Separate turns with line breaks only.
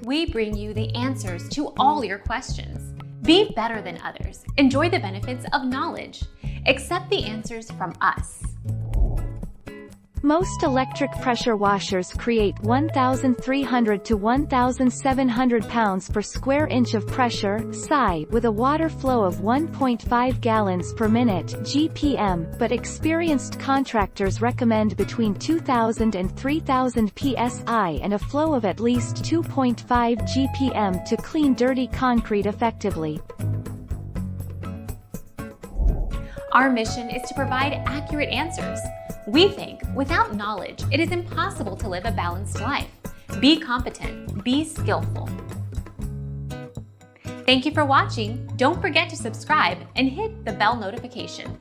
we bring you the answers to all your questions. Be better than others. Enjoy the benefits of knowledge. Accept the answers from us.
Most electric pressure washers create 1,300 to 1,700 pounds per square inch of pressure (psi) with a water flow of 1.5 gallons per minute (GPM), but experienced contractors recommend between 2,000 and 3,000 psi and a flow of at least 2.5 GPM to clean dirty concrete effectively.
Our mission is to provide accurate answers. We think without knowledge, it is impossible to live a balanced life. Be competent, be skillful. Thank you for watching. Don't forget to subscribe and hit the bell notification.